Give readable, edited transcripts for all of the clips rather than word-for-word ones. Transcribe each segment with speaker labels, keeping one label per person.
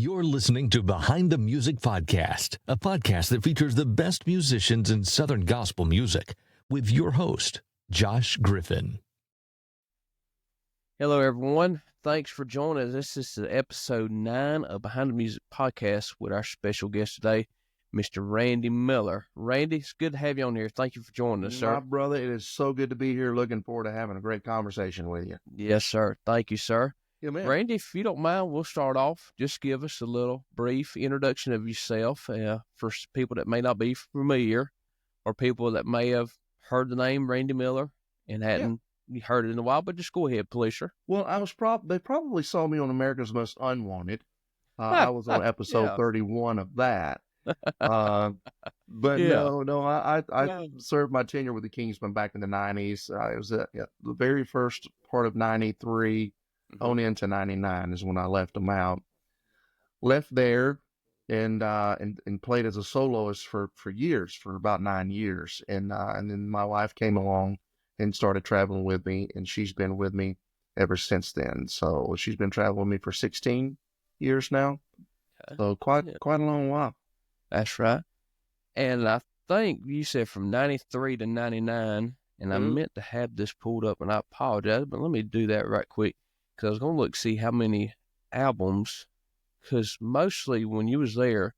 Speaker 1: You're listening to Behind the Music Podcast, a podcast that features the best musicians in Southern gospel music, with your host, Josh Griffin.
Speaker 2: Hello, everyone. Thanks for joining us. This is episode 9 of Behind the Music Podcast with our special guest today, Mr. Randy Miller. Randy, it's good to have you on here. Thank you for joining us, sir.
Speaker 3: My brother, it is so good to be here. Looking forward to having a great conversation with you.
Speaker 2: Yes, sir. Thank you, sir.
Speaker 3: Yeah, man.
Speaker 2: Randy, if you don't mind, we'll start off. Just give us a little brief introduction of yourself for people that may not be familiar or people that may have heard the name Randy Miller and hadn't heard it in a while, but just go ahead, please, sir.
Speaker 3: Well, they probably saw me on America's Most Unwanted. I was on episode 31 of that. But no, I served my tenure with the Kingsmen back in the 90s. It was the very first part of 93 on into 99 is when I left them out. Left there and played as a soloist for years, for about 9 years. And then my wife came along and started traveling with me, and she's been with me ever since then. So she's been traveling with me for 16 years now. Okay. So quite a long while.
Speaker 2: That's right. And I think you said from 93 to 99, and I meant to have this pulled up, and I apologize, but let me do that right quick, because I was going to look see how many albums, because mostly when you was there,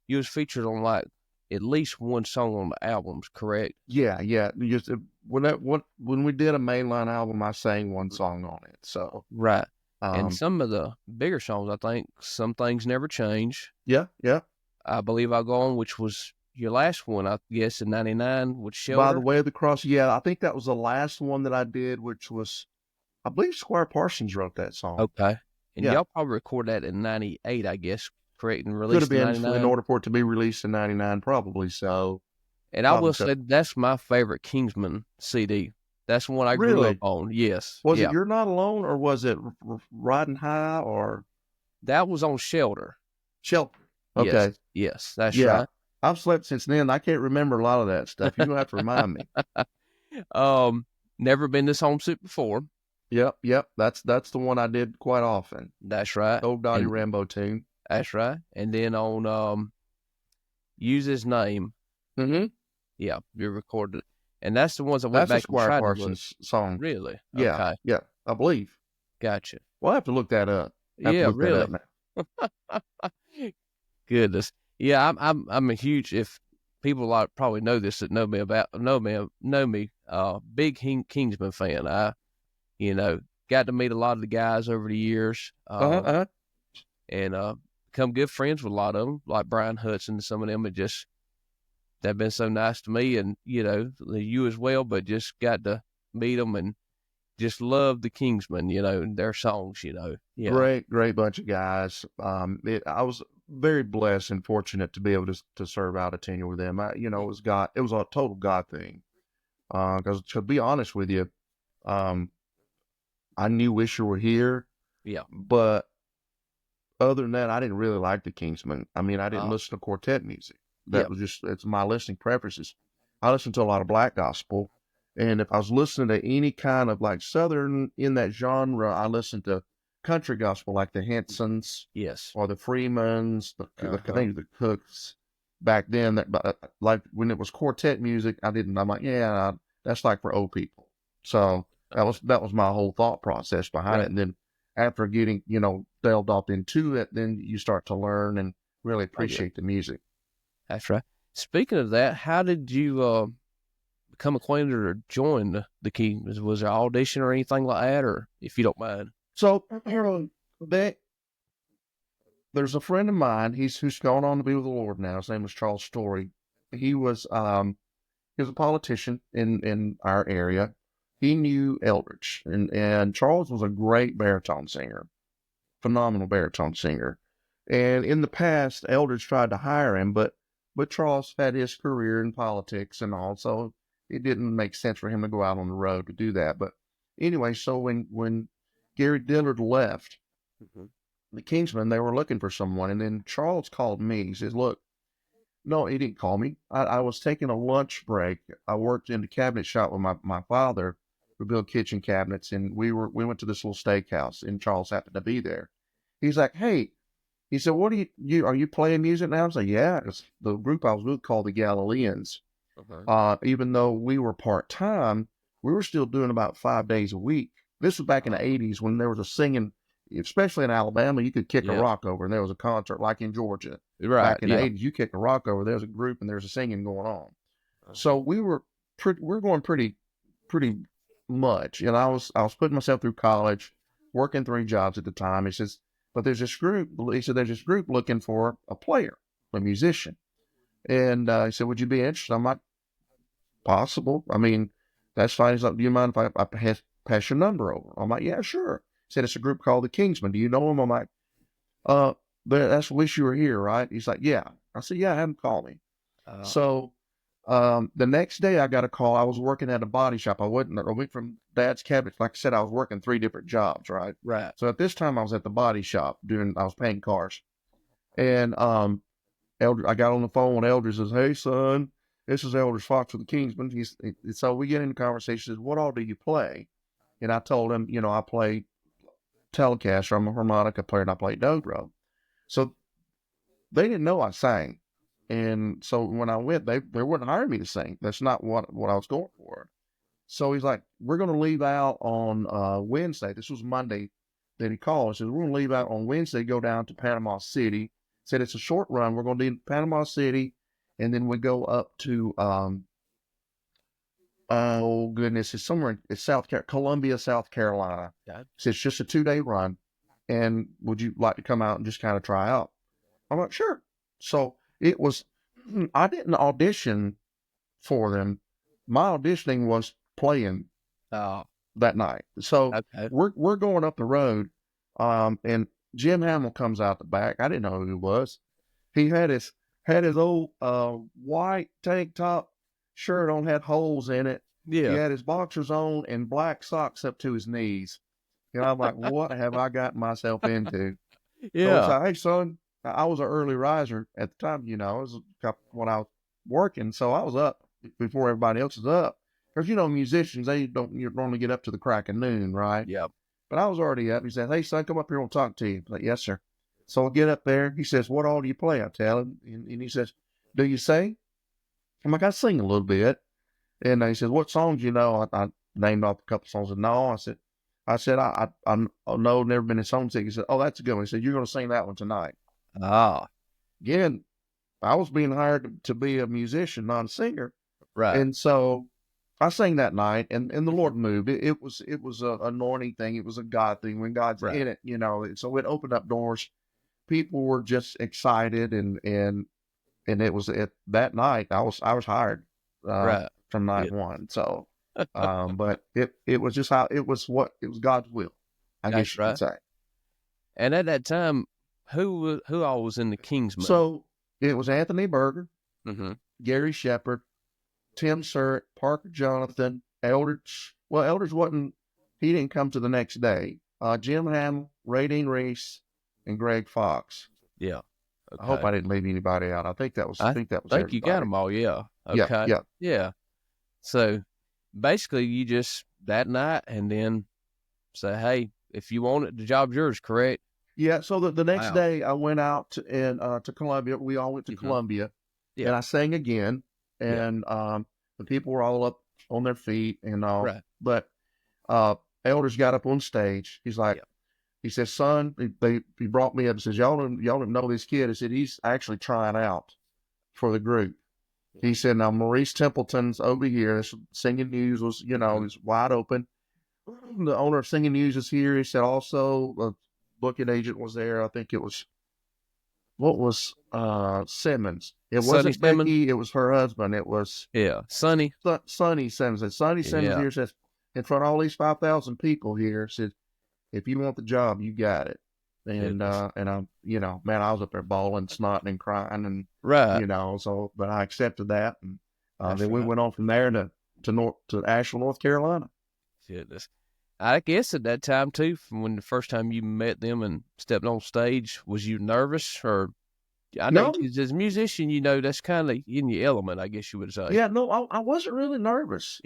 Speaker 2: you was featured on like at least one song on the albums, correct?
Speaker 3: Yeah. Just when we did a mainline album, I sang one song on it. So
Speaker 2: right. And some of the bigger songs, I think, Some Things Never Change.
Speaker 3: Yeah.
Speaker 2: I Believe I'll Go On, which was your last one, I guess, in 99 with Shelter.
Speaker 3: By the Way of the Cross. Yeah, I think that was the last one that I did, which was, I believe Squire Parsons wrote that song.
Speaker 2: Okay. And y'all probably recorded that in 98, I guess, correct? And released
Speaker 3: Could have been
Speaker 2: in
Speaker 3: in order for it to be released in 99, probably so.
Speaker 2: And I will say that's my favorite Kingsmen CD. That's the one I grew up on. Yes.
Speaker 3: Was it You're Not Alone, or was it Riding High, or?
Speaker 2: That was on Shelter.
Speaker 3: Shelter. Okay.
Speaker 2: Yes, that's right.
Speaker 3: I've slept since then. I can't remember a lot of that stuff. You're going to have to remind me.
Speaker 2: Never Been This Homesick Before.
Speaker 3: Yep. That's the one I did quite often.
Speaker 2: That's right.
Speaker 3: Old Dottie Rambo tune.
Speaker 2: That's right. And then on Use His Name.
Speaker 3: Mm-hmm.
Speaker 2: Yeah, you recorded it. And that's the ones I went back and tried
Speaker 3: Squire Parsons song.
Speaker 2: Really?
Speaker 3: Yeah.
Speaker 2: Okay.
Speaker 3: Yeah, I believe.
Speaker 2: Gotcha.
Speaker 3: We'll have to look that up.
Speaker 2: Really. Goodness. Yeah, I'm a huge, if people probably know this that know me, big Kingsman fan. I, got to meet a lot of the guys over the years, and become good friends with a lot of them, like Brian Hudson and some of them. They've been so nice to me, and you as well. But just got to meet them and just love the Kingsmen, and their songs,
Speaker 3: Great bunch of guys. I was very blessed and fortunate to be able to serve out a tenure with them. It was a total God thing. Because to be honest with you, I knew Wisher were here. Yeah. But other than that, I didn't really like the Kingsmen. I mean, I didn't listen to quartet music. That was it's my listening preferences. I listened to a lot of black gospel. And if I was listening to any kind of like Southern in that genre, I listened to country gospel, like the Hensons, or the Freemans, I think the Cooks. Back then, like when it was quartet music, I'm like, that's like for old people. So that was my whole thought process behind it. And then after getting delved off into it, then you start to learn and really appreciate the music.
Speaker 2: That's right. Speaking of that, how did you become acquainted or join the Kingsmen? Was there audition or anything like that, or if you don't mind?
Speaker 3: So there's a friend of mine. Who's gone on to be with the Lord now. His name was Charles Story. He was a politician in our area. He knew Eldridge, and Charles was a great baritone singer, phenomenal baritone singer. And in the past, Eldridge tried to hire him, but Charles had his career in politics and all, so it didn't make sense for him to go out on the road to do that. But anyway, so when Gary Dillard left the Kingsmen, they were looking for someone, and then Charles called me. He says, "Look," no, he didn't call me. I was taking a lunch break. I worked in the cabinet shop with my father. We built kitchen cabinets, and we went to this little steakhouse, and Charles happened to be there. He's like, "Hey, He said, "What are you playing music now?" I was like, "Yeah." It's the group I was with called the Galileans.
Speaker 2: Okay.
Speaker 3: Even though we were part time, we were still doing about 5 days a week. This was back in the '80s when there was a singing, especially in Alabama. You could kick a
Speaker 2: Yeah.
Speaker 3: rock over, and there was a concert like in Georgia.
Speaker 2: Right.
Speaker 3: Back in the
Speaker 2: Yeah.
Speaker 3: '80s, you kick a rock over, there's a group and there's a singing going on. So we're going pretty much. And I was putting myself through college, working 3 jobs at the time. He says, but there's this group. He said there's this group looking for a player, a musician. And he said, would you be interested? I'm like, possible. I mean, that's fine. He's like, do you mind if I pass your number over? I'm like, yeah, sure. He said, it's a group called the Kingsmen. Do you know them? I'm like, that's wish you were here, right? He's like, yeah. I said, yeah, have him call me. So the next day I got a call. I was working at a body shop. I went from Dad's cabinet. Like I said, I was working 3 different jobs, right?
Speaker 2: Right.
Speaker 3: So at this time I was at the body shop I was painting cars. And Elder, I got on the phone with Elder, says, hey son, this is Elder Fox with the Kingsmen. So we get into conversation, says, what all do you play? And I told him, I play Telecaster. I'm a harmonica player and I play dobro. So they didn't know I sang. And so when I went, they wouldn't hire me to sing. That's not what I was going for. So he's like, we're going to leave out on Wednesday. This was Monday that he called. He said, we're going to leave out on Wednesday, go down to Panama City. Said it's a short run. We're going to do Panama City, and then we go up to, oh goodness, it's Columbia, South Carolina. So it's just a 2-day run. And would you like to come out and just kind of try out? I'm like, sure. So I didn't audition for them. My auditioning was playing that night. So we're going up the road, and Jim Hamill comes out the back. I didn't know who he was. He had his old white tank top shirt on, had holes in it.
Speaker 2: Yeah.
Speaker 3: He had his boxers on and black socks up to his knees. And I'm like, what have I gotten myself into?
Speaker 2: Yeah.
Speaker 3: So it's like, hey son, I was an early riser at the time, it was when I was working. So I was up before everybody else is up. Because, musicians, you normally get up to the crack of noon, right?
Speaker 2: Yep.
Speaker 3: But I was already up. He said, hey, son, come up here. We'll talk to you. I'm like, yes, sir. So I get up there. He says, what all do you play? I tell him. And he says, do you sing? I'm like, I sing a little bit. And he says, what songs you know? I named off a couple songs. And no, I said, I know, never been in song singing. He said, oh, that's a good one. He said, you're going to sing that one tonight. Again, I was being hired to be a musician, not a singer.
Speaker 2: Right.
Speaker 3: And so I sang that night, and the Lord moved. It was an anointing thing. It was a God thing. When God's in it, so it opened up doors. People were just excited, and it was that night I was hired from night one. So, but it was just it was God's will, I guess you could say.
Speaker 2: And at that time, who all was in the Kingsmen?
Speaker 3: So it was Anthony Berger,
Speaker 2: mm-hmm.
Speaker 3: Gary Shepard, Tim Surratt, Parker Jonathan, Eldridge. Well, Eldridge he didn't come to the next day. Jim Hamill, Ray Dean Reese, and Greg Fox.
Speaker 2: Yeah. Okay.
Speaker 3: I hope I didn't leave anybody out. I think that was
Speaker 2: everybody. You got them all. Yeah. Okay. Yeah. So basically you just that night and then say, hey, if you want it, the job's yours, correct?
Speaker 3: Yeah. So the next day I went out to Columbia. We all went to Columbia, and I sang again. And the people were all up on their feet and all. Right. But Elders got up on stage. He's like, he says, son, he brought me up and says, y'all don't know this kid. He said, he's actually trying out for the group. He said, now Maurice Templeton's over here. Singing News was, was wide open. The owner of Singing News is here. He said also a booking agent was there. I think it was, Simmons. It wasn't Becky, it was her husband. It was
Speaker 2: Sonny.
Speaker 3: Sonny Simmons. And Sonny Simmons here says, in front of all these 5,000 people here, said, if you want the job, you got it. And I'm, man, I was up there bawling, snotting and crying and but I accepted that. And then we went on from there to Asheville, North Carolina.
Speaker 2: Goodness. I guess at that time too, from when the first time you met them and stepped on stage, was you nervous or? I know as a musician, that's kind of in your element, I guess you would say.
Speaker 3: Yeah, no, I wasn't really nervous.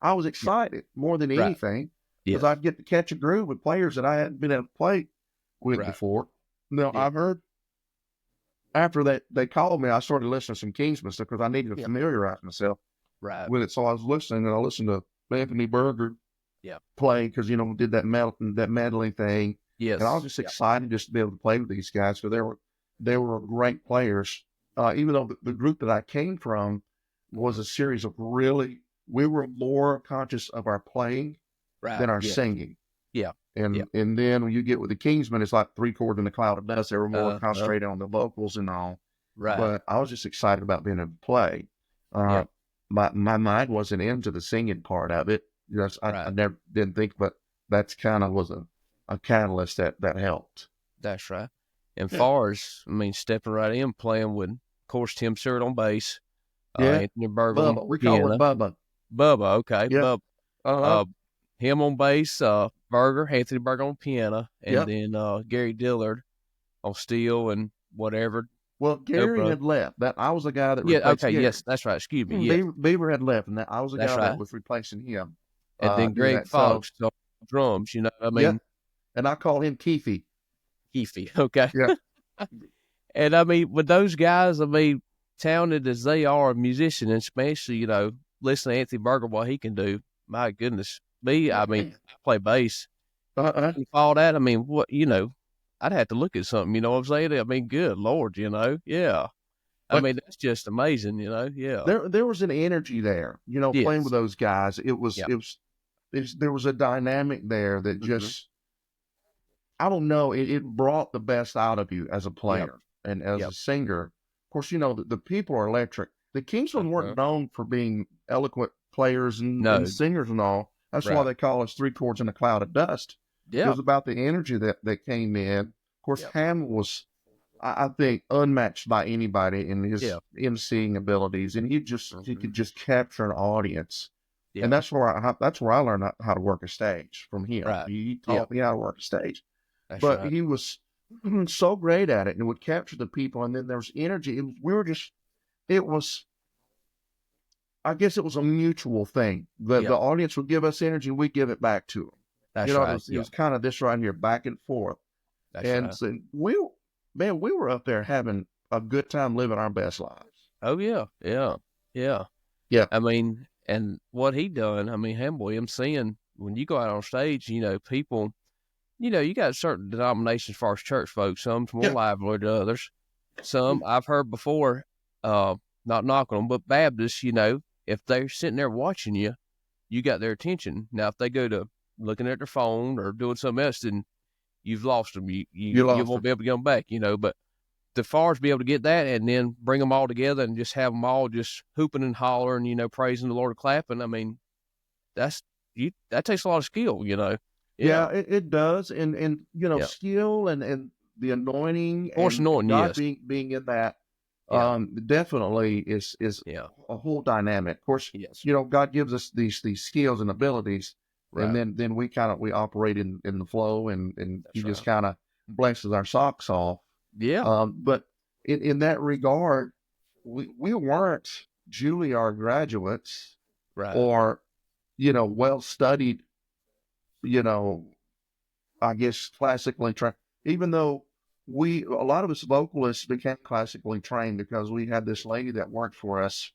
Speaker 3: I was excited more than anything because I'd get to catch a groove with players that I hadn't been able to play with before. No,
Speaker 2: Yeah.
Speaker 3: I've heard after that they called me, I started listening to some Kingsmen stuff because I needed to
Speaker 2: Yeah.
Speaker 3: familiarize myself
Speaker 2: Right.
Speaker 3: with it. So I was listening, and I listened to Anthony Berger
Speaker 2: Yeah.
Speaker 3: play because did that meddling thing, and I was
Speaker 2: Yes.
Speaker 3: just
Speaker 2: Yeah.
Speaker 3: excited just to be able to play with these guys because they were great players. Even though the group that I came from was a series of we were more conscious of our playing
Speaker 2: Right.
Speaker 3: than our
Speaker 2: Yeah.
Speaker 3: singing.
Speaker 2: Yeah. Yeah.
Speaker 3: And then when you get with the Kingsmen, it's like three chords in a cloud of dust. They were more
Speaker 2: Uh-huh.
Speaker 3: concentrated on the vocals and all.
Speaker 2: Right.
Speaker 3: But I was just excited about being able to play. Uh,
Speaker 2: Yeah.
Speaker 3: my mind wasn't into the singing part of it. I
Speaker 2: Right.
Speaker 3: never didn't think, but that's kind of was a catalyst that helped.
Speaker 2: That's right. And
Speaker 3: Yeah.
Speaker 2: far as, I mean, stepping right in, playing with, of course, Tim Stewart on bass,
Speaker 3: Yeah,
Speaker 2: Anthony Berger on
Speaker 3: Bubba. We call
Speaker 2: piano.
Speaker 3: it Bubba.
Speaker 2: Bubba, okay.
Speaker 3: Yeah.
Speaker 2: Bubba.
Speaker 3: Uh-huh.
Speaker 2: Him on bass, Anthony Berger on piano, and
Speaker 3: Yep.
Speaker 2: then Gary Dillard on steel and whatever.
Speaker 3: Well, Gary had left. That I was the guy that replaced
Speaker 2: Okay,
Speaker 3: Gary.
Speaker 2: yes, that's right. Excuse me, yes.
Speaker 3: Beaver had left, and I was the
Speaker 2: That's
Speaker 3: guy
Speaker 2: right.
Speaker 3: that was replacing him.
Speaker 2: And then
Speaker 3: doing
Speaker 2: Greg
Speaker 3: that.
Speaker 2: Fox on drums, I
Speaker 3: Yeah,
Speaker 2: mean,
Speaker 3: and I call him Keefy.
Speaker 2: Keefy, okay.
Speaker 3: Yeah.
Speaker 2: And I mean, with those guys, I mean, talented as they are, musicians, especially, listen to Anthony Berger, what he can do. My goodness. I mean, I play bass.
Speaker 3: Uh-huh.
Speaker 2: If all that, I mean, I'd have to look at something, you know what I'm saying? I mean, good Lord, yeah. I
Speaker 3: But
Speaker 2: mean, that's just amazing, yeah.
Speaker 3: there was an energy there, playing
Speaker 2: Yes.
Speaker 3: with those guys. There was a dynamic there that
Speaker 2: Mhm.
Speaker 3: just, I don't know, it brought the best out of you as a player and as
Speaker 2: Yep.
Speaker 3: a singer. Of course, the people are electric. The Kingsmen weren't known for being eloquent players and
Speaker 2: No.
Speaker 3: singers and all. That's why
Speaker 2: Right.
Speaker 3: they call us three chords in a cloud of dust. It
Speaker 2: Yeah.
Speaker 3: was about the energy that came in. Of course,
Speaker 2: Yep.
Speaker 3: Ham was, I think, unmatched by anybody in his
Speaker 2: Yeah.
Speaker 3: emceeing abilities, and he could just capture an audience.
Speaker 2: Yeah.
Speaker 3: And that's where I learned how to work a stage from him.
Speaker 2: Right.
Speaker 3: He taught me how to work a stage.
Speaker 2: That's
Speaker 3: But
Speaker 2: right.
Speaker 3: he was so great at it and would capture the people. And then there was energy. I guess it was a mutual thing. The audience would give us energy and we'd give it back to them.
Speaker 2: That's
Speaker 3: It
Speaker 2: right.
Speaker 3: was kind of this right here, back and forth.
Speaker 2: That's
Speaker 3: And
Speaker 2: right.
Speaker 3: so we were up there having a good time living our best lives.
Speaker 2: Oh, yeah.
Speaker 3: Yeah.
Speaker 2: I mean, and what he done, I mean, Hamboy, I'm seeing when you go out on stage, people, you got certain denominations as far as church folks. Some's more lively than others. Some I've heard before, not knocking them, but Baptists, if they're sitting there watching you, you got their attention. Now, if they go to looking at their phone or doing something else, then you've lost them. You won't be able to get them back, but the far as be able to get that and then bring them all together and just have them all just hooping and hollering, praising the Lord and clapping. I mean, that takes a lot of skill,
Speaker 3: Yeah, it does. And skill and the anointing
Speaker 2: Of course,
Speaker 3: and
Speaker 2: anointing,
Speaker 3: God
Speaker 2: yes.
Speaker 3: being in that
Speaker 2: Yeah.
Speaker 3: definitely is a whole dynamic. Of course,
Speaker 2: Yes.
Speaker 3: God gives us these skills and abilities,
Speaker 2: Right.
Speaker 3: and then we operate in the flow, and He just
Speaker 2: right.
Speaker 3: kind of blesses our socks off.
Speaker 2: Yeah.
Speaker 3: But in that regard, we weren't Juilliard graduates
Speaker 2: Right.
Speaker 3: or well studied, I guess classically trained. Even though a lot of us vocalists became classically trained because we had this lady that worked for us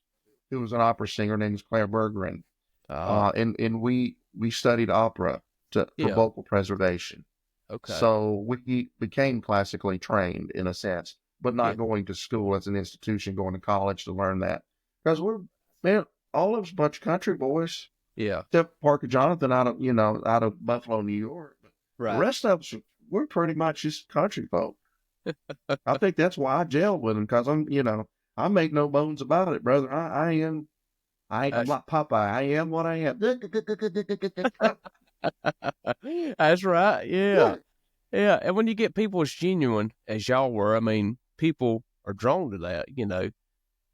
Speaker 3: who was an opera singer named Claire Bergeron. And we studied opera for vocal preservation.
Speaker 2: Okay.
Speaker 3: So we became classically trained in a sense, but not going to school as an institution, going to college to learn that. Because all of us a bunch of country boys.
Speaker 2: Yeah.
Speaker 3: Except Parker Jonathan out of Buffalo, New York.
Speaker 2: Right.
Speaker 3: The rest of us, we're pretty much just country folk. I think that's why I gelled with them, because I make no bones about it, brother. I'm like Popeye. I am what I am.
Speaker 2: That's right. Yeah. And when you get people as genuine as y'all were, I mean, people are drawn to that,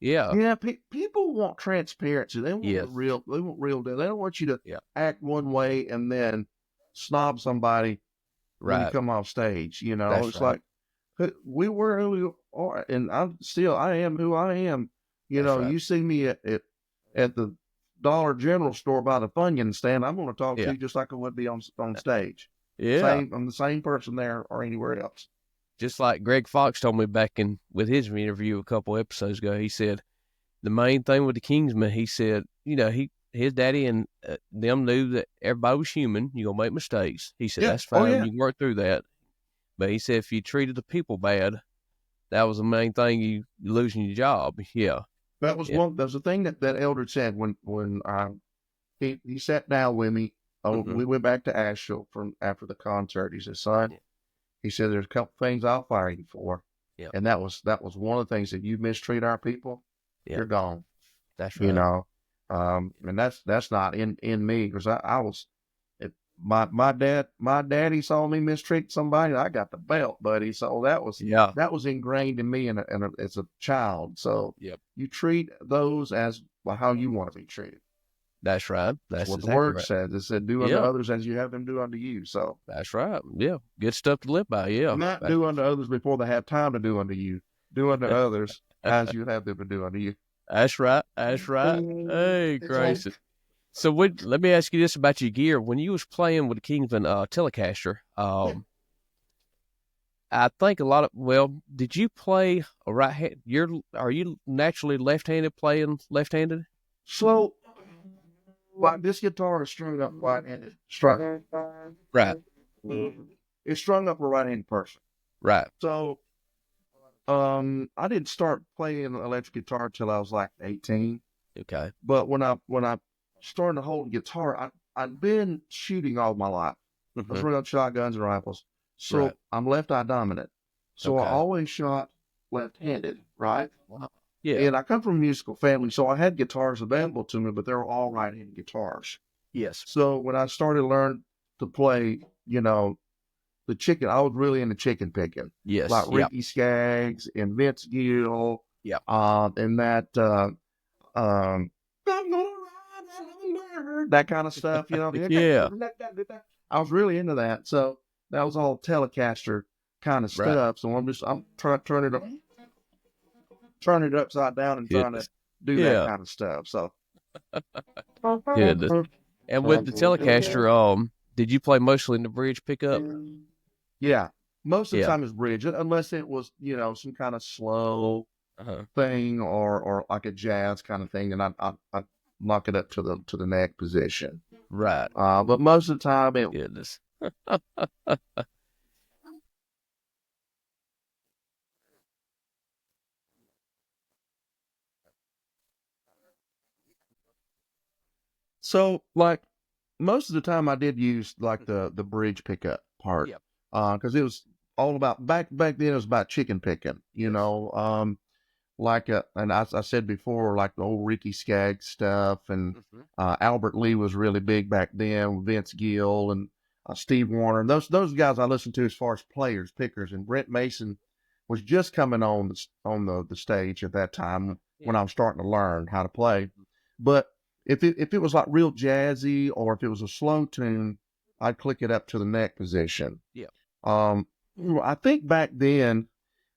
Speaker 2: Yeah.
Speaker 3: Yeah, people want transparency. They want
Speaker 2: Yes.
Speaker 3: real. They want real. They don't want you to
Speaker 2: Yeah.
Speaker 3: act one way and then snob somebody when you
Speaker 2: Right.
Speaker 3: come off stage.
Speaker 2: That's
Speaker 3: It's
Speaker 2: right.
Speaker 3: like we were who we are, and I am who I am.
Speaker 2: Right.
Speaker 3: You see me at the Dollar General store by the Funyun stand, I'm going to talk to you just like I would be on stage.
Speaker 2: Yeah.
Speaker 3: I'm the same person there or anywhere else.
Speaker 2: just like Greg Fox told me back with his interview a couple episodes ago, he said the main thing with the Kingsmen, he said, his daddy and them knew that everybody was human. You're going to make mistakes. He said, that's fine. You can work through that. But he said, if you treated the people bad, that was the main thing, you losing your job. Yeah.
Speaker 3: That was the thing that Eldred said when he sat down with me. We went back to Asheville from after the concert. He said, son, he said, there's a couple things I'll fire you for. Yeah. And that was one of the things that you mistreat our people, you're gone.
Speaker 2: That's right.
Speaker 3: And that's not in me, because I was, my daddy saw me mistreat somebody. I got the belt, buddy. So that was ingrained in me as a child. So you treat those as how you want to be treated.
Speaker 2: That's right. That's
Speaker 3: what
Speaker 2: exactly
Speaker 3: the word
Speaker 2: right.
Speaker 3: says. It said, do unto others as you have them do unto you. So
Speaker 2: that's right. Yeah. Good stuff to live by. Yeah.
Speaker 3: Not do unto others before they have time to do unto you. Do unto others as you have them to do unto you.
Speaker 2: That's right. That's right. Hey, gracious. So let me ask you this about your gear. When you was playing with the Kingsmen Telecaster, I think did you play a right hand? Are you naturally left-handed, playing left-handed?
Speaker 3: So, this guitar is strung up right-handed.
Speaker 2: Right.
Speaker 3: It's strung up a right-handed person.
Speaker 2: Right.
Speaker 3: So, I didn't start playing electric guitar till I was like 18.
Speaker 2: Okay.
Speaker 3: But when I started to hold a guitar, I'd been shooting all my life. I was running shotguns and rifles. So I'm left-eye dominant. So I always shot left-handed, right?
Speaker 2: Wow. Yeah.
Speaker 3: And I come from a musical family, so I had guitars available to me, but they were all right-handed guitars.
Speaker 2: Yes.
Speaker 3: So when I started to learn to play, the chicken, I was really into chicken picking.
Speaker 2: Yes.
Speaker 3: Like Ricky Skaggs and Vince Gill.
Speaker 2: Yeah.
Speaker 3: And that, I'm gonna ride that kind of stuff,
Speaker 2: Yeah.
Speaker 3: I was really into that. So that was all Telecaster kind of stuff. So I'm trying to turn it upside down and trying to do that kind of stuff. So
Speaker 2: goodness. And with the Telecaster, did you play mostly in the bridge pickup?
Speaker 3: Yeah. Most of the time it's bridge, unless it was, some kind of slow thing or like a jazz kind of thing, and I knock it up to the neck position.
Speaker 2: Right.
Speaker 3: But most of the time
Speaker 2: goodness.
Speaker 3: So, like, most of the time I did use, like, the bridge pickup part.
Speaker 2: Yep.
Speaker 3: Because it was all about, back then it was about chicken picking, and I said before, like the old Ricky Skaggs stuff, and Albert Lee was really big back then, Vince Gill and Steve Warner. Those guys I listened to as far as players, pickers, and Brent Mason was just coming on the stage at that time when I was starting to learn how to play. But if it was like real jazzy, or if it was a slow tune, I'd click it up to the neck position.
Speaker 2: Yeah.
Speaker 3: I think back then,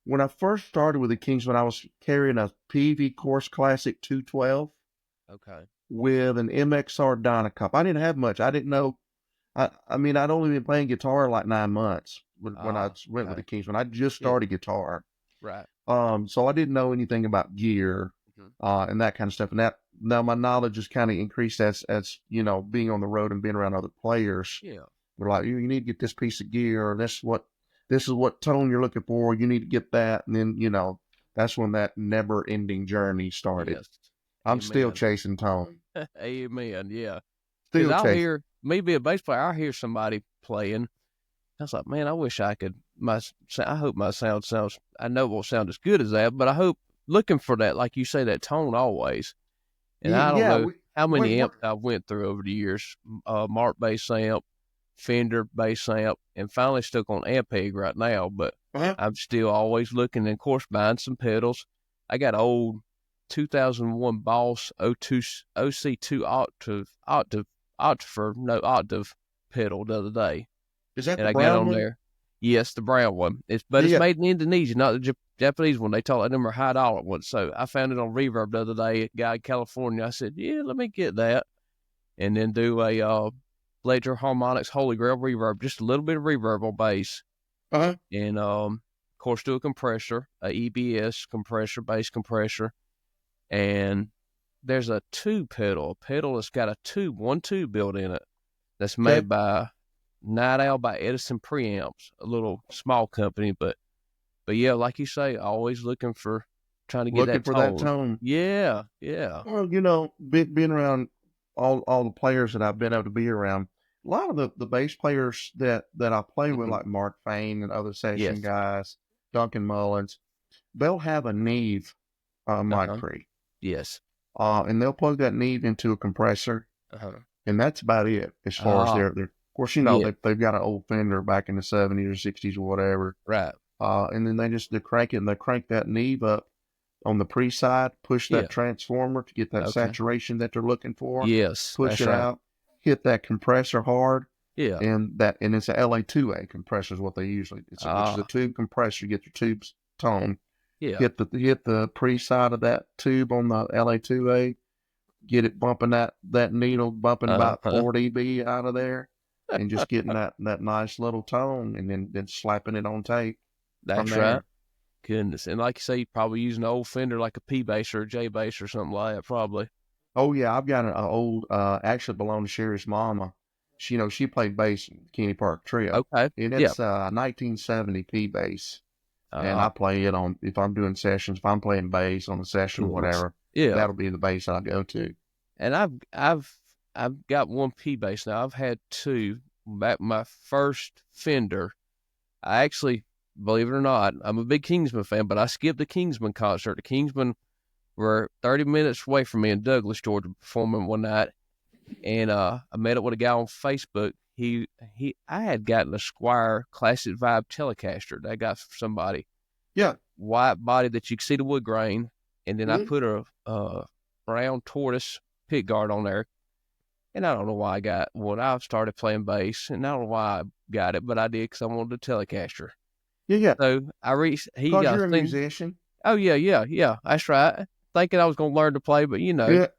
Speaker 3: when I first started with the Kingsmen, I was carrying a PV Course Classic 212.
Speaker 2: Okay.
Speaker 3: With an MXR Dynacup. I didn't have much. I didn't know. I mean, I'd only been playing guitar like 9 months when I went with the Kingsmen. I just started guitar.
Speaker 2: Right.
Speaker 3: So I didn't know anything about gear and that kind of stuff. And now my knowledge has kind of increased as being on the road and being around other players.
Speaker 2: Yeah.
Speaker 3: They're like, you need to get this piece of gear, or this is what tone you're looking for. You need to get that. And then, that's when that never ending journey started.
Speaker 2: Yes.
Speaker 3: I'm still chasing tone.
Speaker 2: Amen. Yeah.
Speaker 3: Still
Speaker 2: I'll
Speaker 3: chasing.
Speaker 2: hear, me be a bass player, I'll hear somebody playing. I was like, man, I wish I could, I hope my sound sounds, I know it won't sound as good as that, but I hope, looking for that, like you say, that tone always. And I don't know how many amps I've went through over the years. Mark bass amp, Fender bass amp, and finally stuck on Ampeg right now, but I'm still always looking, and of course buying some pedals. I got old 2001 Boss OC2 octave pedal the other day.
Speaker 3: Is that
Speaker 2: and
Speaker 3: the
Speaker 2: I
Speaker 3: brown
Speaker 2: got on
Speaker 3: one?
Speaker 2: there. Yes, the brown one. It's made in Indonesia, not the Japanese one. They talk them are $high ones. So I found it on Reverb the other day. A guy in California. I said, yeah, let me get that, and then do a Ledger Harmonics Holy Grail reverb, just a little bit of reverb on bass. And of course, to a compressor, a EBS compressor, bass compressor, and there's a tube pedal. A pedal that's got one tube built in it. That's made by Night Owl by Edison Preamps, a little small company, but yeah, like you say, always looking for trying to get
Speaker 3: Looking
Speaker 2: that
Speaker 3: for
Speaker 2: tone.
Speaker 3: that tone.
Speaker 2: Yeah.
Speaker 3: Well, you know, being around all the players that I've been able to be around, a lot of the bass players that I play with, like Mark Fain and other session guys, Duncan Mullins, they'll have a Neve mic pre.
Speaker 2: Yes.
Speaker 3: And they'll plug that Neve into a compressor, and that's about it as far as their. Of course, you know, they've got an old Fender back in the 70s or 60s or whatever.
Speaker 2: Right.
Speaker 3: And then they crank it, and they crank that Neve up on the pre-side, push that transformer to get that saturation that they're looking for.
Speaker 2: Yes.
Speaker 3: Push it out, hit that compressor hard.
Speaker 2: Yeah.
Speaker 3: And it's a LA2A compressor is what they usually, which is a tube compressor. You get your tube's tone.
Speaker 2: Yeah.
Speaker 3: Hit the pre-side of that tube on the LA2A, get it bumping that needle, bumping about 4 dB out of there, and just getting that nice little tone, and then slapping it on tape.
Speaker 2: That's right. Goodness. And like you say, you probably using an old Fender like a P bass or a J bass or something like that, probably.
Speaker 3: Oh yeah, I've got an old actually belonged to Sherri's mama. She played bass in Kenny Park Trio.
Speaker 2: Okay.
Speaker 3: And it's 1970 P bass. And I play it on, if I'm doing sessions, if I'm playing bass on a session or whatever, that'll be the bass I go to.
Speaker 2: And I've got one P bass now. I've had two. Back my first Fender, I actually, believe it or not, I'm a big Kingsmen fan, but I skipped the Kingsmen concert. The Kingsmen were 30 minutes away from me in Douglas, Georgia, performing one night. And I met up with a guy on Facebook. I had gotten a Squire Classic Vibe Telecaster that I got for somebody.
Speaker 3: Yeah.
Speaker 2: White body that you could see the wood grain. And then I put a brown tortoise pick guard on there. And I don't know why I got one. I started playing bass, and I don't know why I got it, but I did because I wanted a Telecaster.
Speaker 3: Yeah.
Speaker 2: So I reached.
Speaker 3: Because you're a musician.
Speaker 2: Oh, yeah. That's right. Thinking I was going to learn to play, but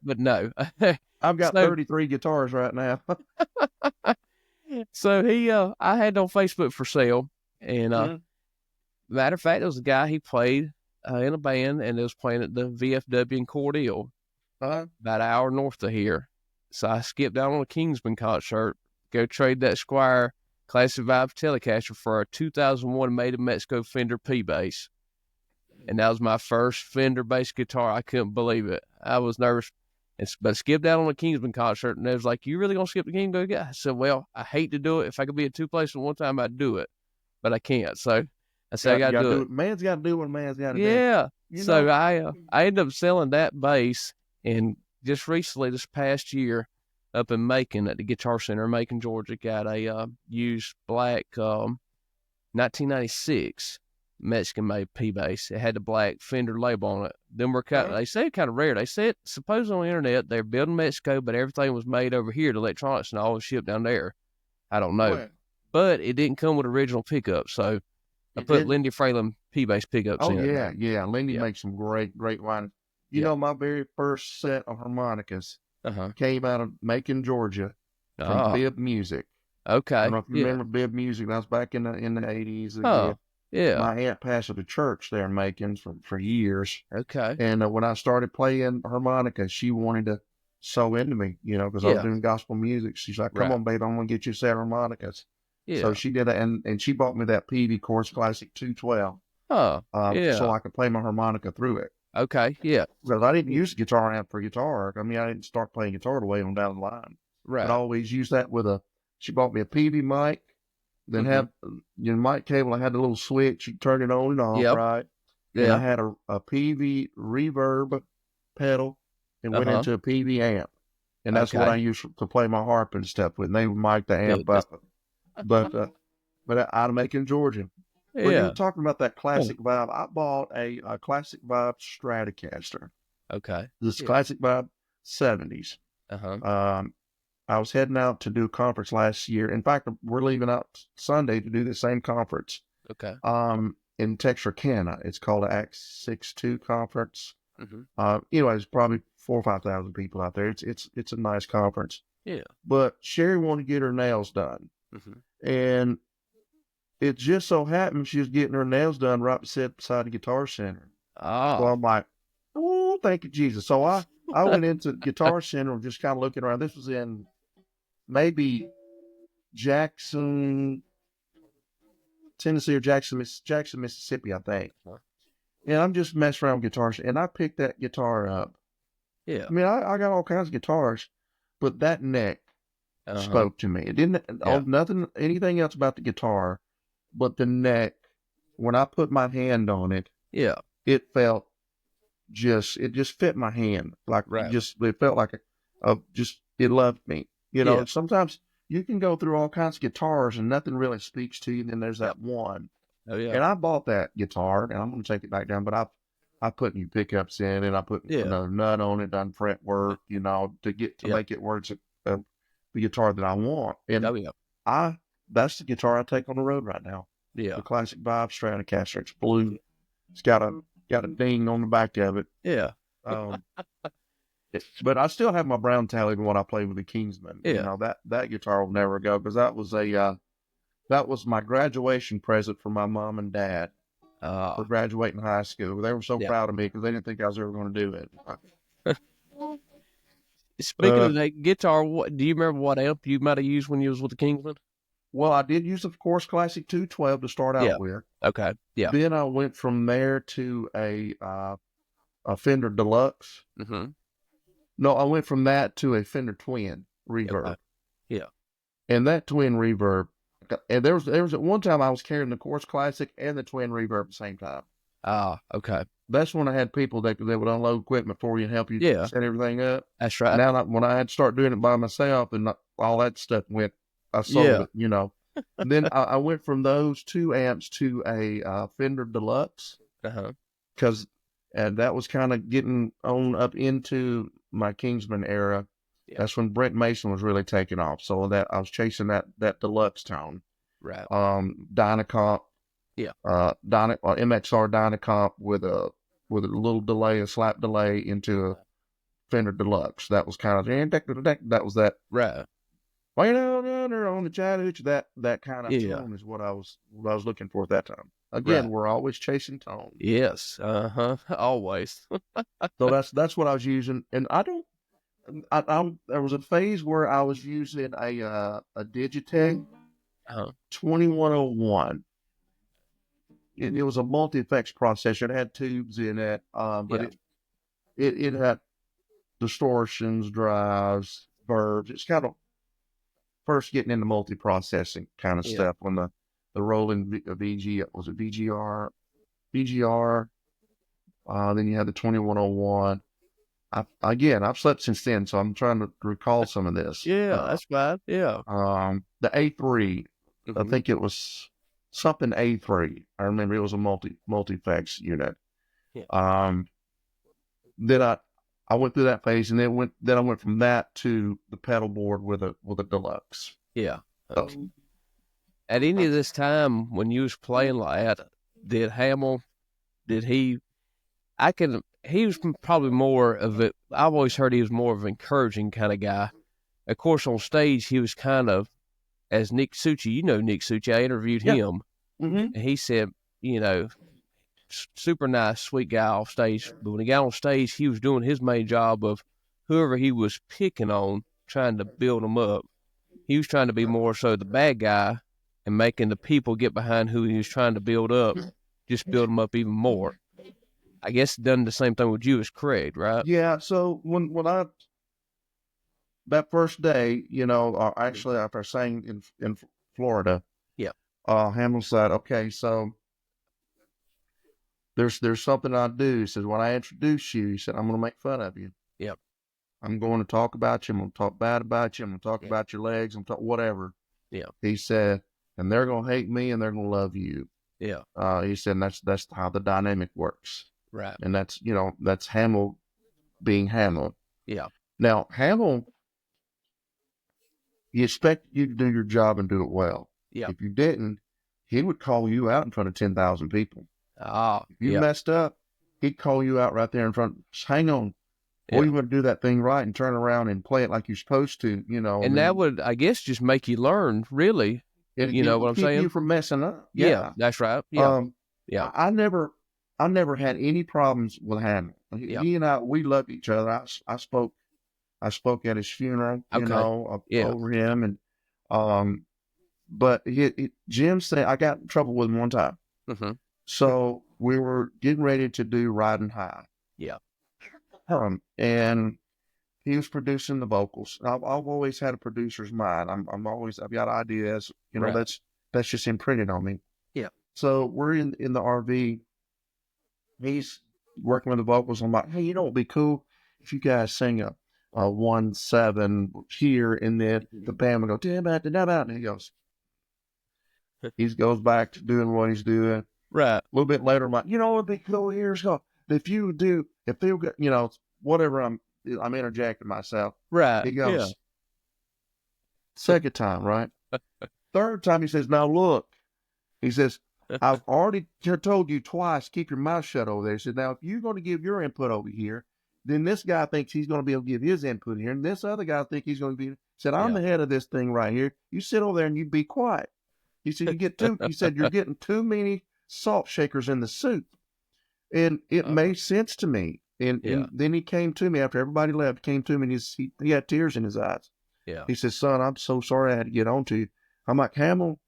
Speaker 2: but no.
Speaker 3: I've got 33 guitars right now.
Speaker 2: So I had on Facebook for sale, and matter of fact, there was a guy, he played in a band, and it was playing at the VFW in Cordele, about an hour north of here. So I skipped down on a Kingsman concert, go trade that Squire Classic Vibe Telecaster for a 2001 Made in Mexico Fender P bass. And that was my first Fender bass guitar. I couldn't believe it. I was nervous. But I skipped out on a Kingsman concert, and they was like, "You really gonna skip the Kingsman?" I said, "Well, I hate to do it. If I could be at two places at one time, I'd do it, but I can't." So I said, "I got to do it."
Speaker 3: Man's got to do what man's got to do.
Speaker 2: Yeah. So I ended up selling that bass, and just recently, this past year, up in Macon at the Guitar Center in Macon, Georgia, got a used black 1996 Mexican-made P bass. It had the black Fender label on it. Them were they say kind of rare. They said, supposedly on the internet, they're building Mexico, but everything was made over here. The electronics and all was shipped down there. I don't know. What? But it didn't come with original pickups, so I put Lindy Fralin P bass pickups in it.
Speaker 3: Yeah. Lindy makes some great wine. You know, my very first set of harmonicas came out of Macon, Georgia, from Bib Music.
Speaker 2: Okay.
Speaker 3: I don't know if you remember Bib Music. That was back in the 80s.
Speaker 2: Yeah.
Speaker 3: My aunt pastored a church there in Macon for years.
Speaker 2: Okay.
Speaker 3: And when I started playing harmonica, she wanted to sew into me, because I was doing gospel music. She's like, "Come on, babe, I'm going to get you a set of harmonicas." Yeah. So she did that, and she bought me that PV Chorus Classic 212. So I could play my harmonica through it.
Speaker 2: Okay, yeah.
Speaker 3: Because I didn't use a guitar amp for guitar. I mean, I didn't start playing guitar the way on down the line.
Speaker 2: Right.
Speaker 3: But I always used that she bought me a PV mic. Then have your mic cable. I had the little switch. You turn it on and off, right? Yeah. And I had a PV reverb pedal and went into a PV amp, and that's what I used to play my harp and stuff with. And they would mic the amp up, but out of Macon, Georgia. Yeah. When you were talking about that classic vibe, I bought a classic vibe Stratocaster.
Speaker 2: Okay.
Speaker 3: This classic vibe 70s. I was heading out to do a conference last year. In fact, we're leaving out Sunday to do the same conference.
Speaker 2: Okay.
Speaker 3: In Texarkana. It's called the Act 6-2 conference. There's probably 4,000 or 5,000 people out there. It's a nice conference.
Speaker 2: Yeah.
Speaker 3: But Sherri wanted to get her nails done. And it just so happened she was getting her nails done right beside the Guitar Center. So
Speaker 2: Oh,
Speaker 3: I'm like, oh, thank you, Jesus. So I went into the Guitar Center and just kind of looking around. This was in maybe Jackson, Tennessee, or Jackson, Mississippi, I think. And I'm just messing around with guitars, and I picked that guitar up.
Speaker 2: yeah.
Speaker 3: I mean, I got all kinds of guitars, but that neck
Speaker 2: Uh-huh.
Speaker 3: spoke to me. It didn't, nothing, anything else about the guitar, but the neck, when I put my hand on it,
Speaker 2: Yeah.
Speaker 3: it felt it just fit my hand. Like
Speaker 2: Right.
Speaker 3: it felt like it loved me. You know,
Speaker 2: Yeah.
Speaker 3: sometimes you can go through all kinds of guitars and nothing really speaks to you. And then there's that one.
Speaker 2: Oh, yeah.
Speaker 3: And I bought that guitar, and I'm going to take it back down, but I put new pickups in it. I put another nut on it, done fret work, you know, to make it where it's the guitar that I want. And
Speaker 2: Oh, yeah.
Speaker 3: that's the guitar I take on the road right now.
Speaker 2: Yeah.
Speaker 3: The classic Vibe Stratocaster. It's blue. It's got a ding on the back of it.
Speaker 2: Yeah.
Speaker 3: But I still have my brown tally when I play with the Kingsmen.
Speaker 2: Yeah.
Speaker 3: You know, that guitar will never go, because that was my graduation present for my mom and dad for graduating high school. They were so proud of me because they didn't think I was ever going to do it.
Speaker 2: Speaking of that guitar, do you remember what amp you might have used when you was with the Kingsmen?
Speaker 3: Well, I did use, of course, Classic 212 to start out with.
Speaker 2: Okay. Yeah.
Speaker 3: Then I went from there to a Fender Deluxe.
Speaker 2: Mm-hmm.
Speaker 3: No, I went from that to a Fender Twin reverb.
Speaker 2: Okay. Yeah.
Speaker 3: And that Twin reverb, and there was at one time I was carrying the Chorus Classic and the Twin reverb at the same time.
Speaker 2: Okay.
Speaker 3: That's when I had people that would unload equipment for you and help you set everything up.
Speaker 2: That's right.
Speaker 3: Now, when I had to start doing it by myself and all that stuff I sold it, you know. And then I went from those 2 amps to a Fender Deluxe. Because that was kind of getting on up into my Kingsman era. Yeah. That's when Brent Mason was really taking off. So that I was chasing that deluxe tone. Right. Dynacomp. Yeah. MXR Dynacomp with a little delay, a slap delay into a Fender Deluxe. That was kind of that was that. Right. Way down under on the Chattahoochee. That kind of tone is what I was looking for at that time. Again, we're always chasing tone.
Speaker 2: Yes. Always.
Speaker 3: So that's what I was using, and there was a phase where I was using a Digitech 2101. It was a multi-effects processor. It had tubes in it, but it had distortions, drives, verbs. It's kind of first getting into multi-processing kind of stuff when the Roland VG, was it VGR? Then you had the 2101. I've slept since then, so I'm trying to recall some of this.
Speaker 2: That's fine. Yeah.
Speaker 3: The A3, I think it was something A3. I remember it was a multi-effects unit. Yeah. Then I went through that phase, and then I went from that to the pedal board with a Deluxe.
Speaker 2: Yeah. At any of this time when you was playing like that, did Hamill, he was probably more of it. I've always heard he was more of an encouraging kind of guy. Of course, on stage, he was kind of, as Nick Succi, you know Nick Succi, I interviewed him, and he said, you know, super nice, sweet guy off stage. But when he got on stage, he was doing his main job of whoever he was picking on, trying to build them up. He was trying to be more so the bad guy and making the people get behind who he was trying to build up, just build them up even more. I guess done the same thing with you as Craig, right?
Speaker 3: Yeah. So when that first day, you know, actually after I sang in Florida, Hamill said, "Okay, so there's something I do." He says, "When I introduce you," he said, "I'm going to make fun of you.
Speaker 2: Yep.
Speaker 3: I'm going to talk about you. I'm going to talk bad about you. I'm going to talk about your legs. I'm talk whatever."
Speaker 2: Yeah.
Speaker 3: He said, "And they're going to hate me and they're going to love you."
Speaker 2: Yeah.
Speaker 3: He said, that's how the dynamic works.
Speaker 2: Right.
Speaker 3: And that's Hamill being Hamill.
Speaker 2: Yeah.
Speaker 3: Now, Hamill, he expected you to do your job and do it well.
Speaker 2: Yeah.
Speaker 3: If you didn't, he would call you out in front of 10,000 people. If you messed up, he'd call you out right there in front. Just hang on. Or you would do that thing right and turn around and play it like you're supposed to, you know.
Speaker 2: And that would, I guess, just make you learn, really. You know what I'm
Speaker 3: keep
Speaker 2: saying?
Speaker 3: you from messing up.
Speaker 2: Yeah, that's right. Yeah, yeah,
Speaker 3: I never had any problems with Hammond.
Speaker 2: Yeah.
Speaker 3: He and I, we loved each other. I spoke at his funeral,
Speaker 2: Okay. Yeah.
Speaker 3: over him, and but Jim said I got in trouble with him one time.
Speaker 2: Mm-hmm.
Speaker 3: So we were getting ready to do Riding High.
Speaker 2: Yeah.
Speaker 3: And he was producing the vocals. I've always had a producer's mind. I've got ideas,
Speaker 2: Right.
Speaker 3: that's just imprinted on me.
Speaker 2: Yeah.
Speaker 3: So we're in the RV. He's working with the vocals. I'm like, hey, you know what'd be cool if you guys sing a 1/7 here, and then the band would go da-ba-da-da-ba, and he goes back to doing what he's doing.
Speaker 2: Right.
Speaker 3: A little bit later, I'm like, you know what'd be cool here? So if they'll get, whatever, I'm interjecting myself.
Speaker 2: Right.
Speaker 3: He goes, second time, right? Third time, he says, now look, he says, I've already told you twice, keep your mouth shut over there. He said, now, if you're going to give your input over here, then this guy thinks he's going to be able to give his input here, and this other guy thinks he's going to be, said, I'm the head of this thing right here. You sit over there and you be quiet. He said, he said, you're getting too many salt shakers in the soup. And it made sense to me. And then he came to me after everybody left, came to me, and he had tears in his eyes.
Speaker 2: Yeah.
Speaker 3: He said, son, I'm so sorry I had to get on to you. I'm like, Hamill,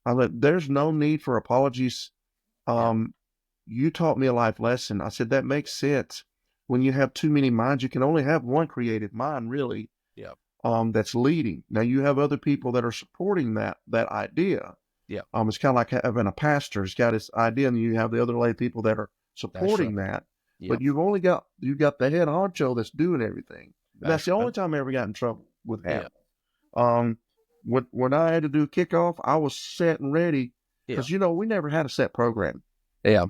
Speaker 3: there's no need for apologies. You taught me a life lesson. I said, that makes sense. When you have too many minds, you can only have one creative mind, really.
Speaker 2: Yeah.
Speaker 3: That's leading. Now you have other people that are supporting that idea.
Speaker 2: Yeah.
Speaker 3: It's kind of like having a pastor. He's got his idea, and you have the other lay people that are supporting that. Yep. But you've got the head honcho that's doing everything. That's the only time I ever got in trouble with Hamill. Yeah. When I had to do kickoff, I was set and ready because we never had a set program.
Speaker 2: Yeah.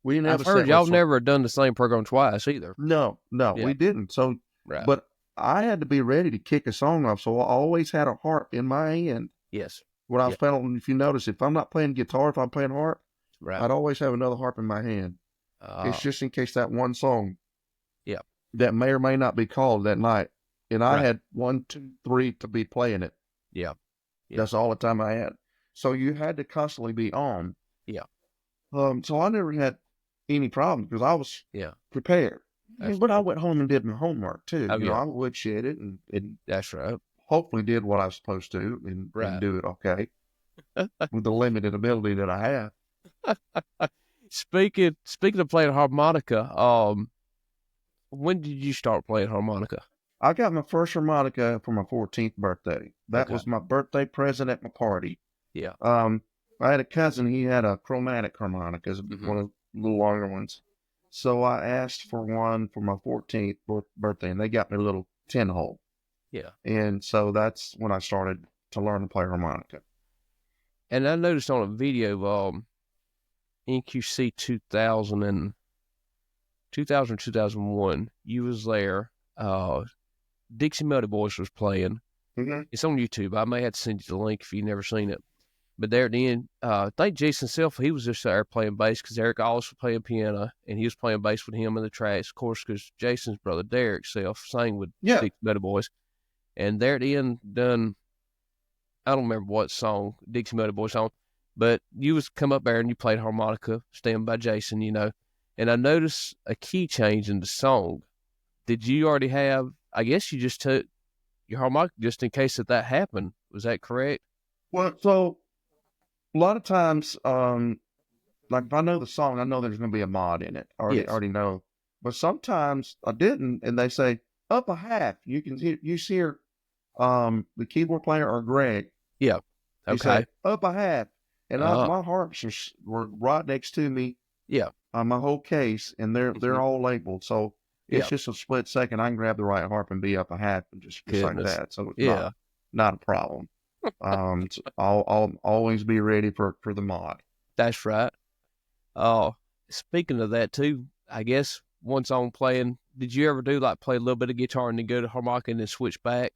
Speaker 3: We didn't have
Speaker 2: I've heard y'all never done the same program twice either.
Speaker 3: No, we didn't. So, but I had to be ready to kick a song off. So I always had a harp in my hand.
Speaker 2: Yes.
Speaker 3: When I was playing, if you notice, if I'm not playing guitar, if I'm playing harp, I'd always have another harp in my hand. It's just in case that one song, that may or may not be called that night. And I had 1, 2, 3 to be playing it.
Speaker 2: Yeah.
Speaker 3: That's all the time I had. So you had to constantly be on.
Speaker 2: Yeah.
Speaker 3: So I never had any problems because I was prepared. But I went home and did my homework too. I woodshed it and
Speaker 2: that's right.
Speaker 3: Hopefully did what I was supposed to and do it okay with the limited ability that I have.
Speaker 2: Speaking of playing harmonica, when did you start playing harmonica?
Speaker 3: I got my first harmonica for my 14th birthday. That was my birthday present at my party. Yeah. I had a cousin. He had a chromatic harmonica, one of the little longer ones. So I asked for one for my 14th birthday, and they got me a little 10-hole. Yeah. And so that's when I started to learn to play harmonica.
Speaker 2: And I noticed on a video, NQC 2000 2001, you was there. Dixie Melody Boys was playing. Mm-hmm. It's on YouTube. I may have to send you the link if you've never seen it. But there at the end, I think Jason Self, he was just there playing bass because Eric Allis was playing piano, and he was playing bass with him in the tracks, of course, because Jason's brother, Derek Self, sang with Dixie Melody Boys. And there at the end, I don't remember what song, Dixie Melody Boys song, but you was come up there and you played harmonica, Stand by Jason, And I noticed a key change in the song. Did you already have, I guess you just took your harmonica just in case that happened. Was that correct?
Speaker 3: Well, so a lot of times, like if I know the song, I know there's going to be a mod in it. I already know. But sometimes I didn't, and they say, up a half. You hear the keyboard player or Greg.
Speaker 2: Yeah. Okay.
Speaker 3: Say, up a half. And my harps were right next to me. Yeah. On my whole case, and they're all labeled. So it's just a split second. I can grab the right harp and be up a half and just like that. So it's not a problem. I'll always be ready for the mod.
Speaker 2: That's right. Speaking of that too, I guess one song playing, did you ever do play a little bit of guitar and then go to harmonica and then switch back?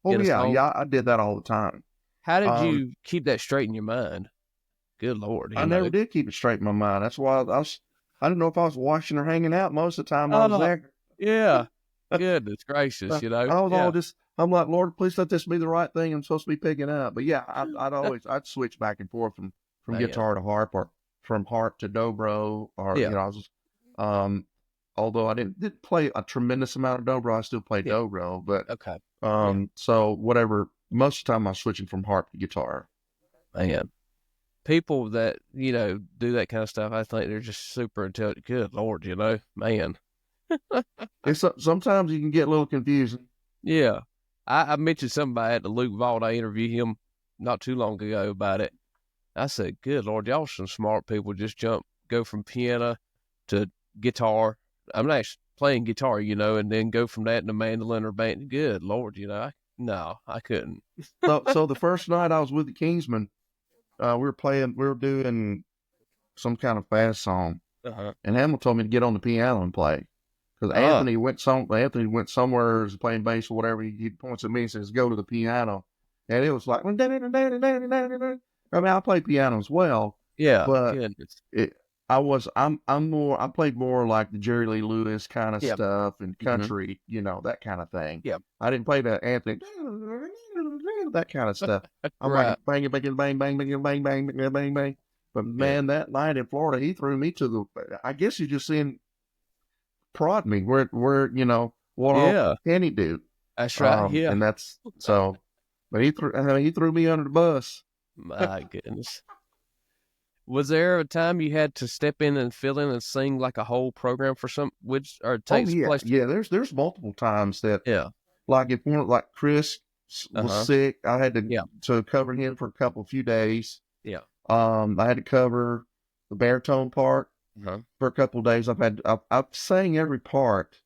Speaker 3: Oh yeah, I did that all the time.
Speaker 2: How did you keep that straight in your mind? Good Lord.
Speaker 3: I never did keep it straight in my mind. That's why I didn't know if I was watching or hanging out most of the time I was there.
Speaker 2: Yeah. Goodness gracious,
Speaker 3: I was I'm like, Lord, please let this be the right thing I'm supposed to be picking up. But yeah, I'd switch back and forth from
Speaker 2: Man.
Speaker 3: guitar to harp, or from harp to dobro, or
Speaker 2: Yeah.
Speaker 3: I was just, although I didn't play a tremendous amount of dobro, I still play
Speaker 2: Yeah.
Speaker 3: dobro. But
Speaker 2: Okay.
Speaker 3: so whatever, most of the time I'm switching from harp to guitar.
Speaker 2: Man. People that, do that kind of stuff, I think they're just super intelligent. Good Lord, man.
Speaker 3: Sometimes you can get a little confusing.
Speaker 2: Yeah. I mentioned somebody at the Luke Vault. I interviewed him not too long ago about it. I said, good Lord, y'all some smart people. Just go from piano to guitar. I'm not actually playing guitar, and then go from that to mandolin or band. Good Lord, no, I couldn't.
Speaker 3: So the first night I was with the Kingsmen, we were doing some kind of fast song, and Hamill told me to get on the piano and play. Because Anthony went somewhere, was playing bass or whatever. He points at me and says, "Go to the piano," and it was like, I mean, I play piano as well,
Speaker 2: Yeah,
Speaker 3: but
Speaker 2: goodness.
Speaker 3: I played more like the Jerry Lee Lewis kind of
Speaker 2: Yeah.
Speaker 3: stuff and country, that kind of thing.
Speaker 2: Yeah.
Speaker 3: I didn't play the Anthony, that kind of stuff. I'm
Speaker 2: Right.
Speaker 3: like bang, bang, bang, bang, bang, bang, bang, bang, bang, bang. But man, that night in Florida, he threw me to I guess you're just seeing prod me where what all can he do?
Speaker 2: That's right. Yeah.
Speaker 3: And that's so. But he threw me under the bus.
Speaker 2: My goodness. Was there a time you had to step in and fill in and sing like a whole program for or it takes place?
Speaker 3: Yeah. There's multiple times that like if like Chris was sick, I had to cover him for a few days.
Speaker 2: Yeah.
Speaker 3: I had to cover the baritone part for a couple of days. I've sang every part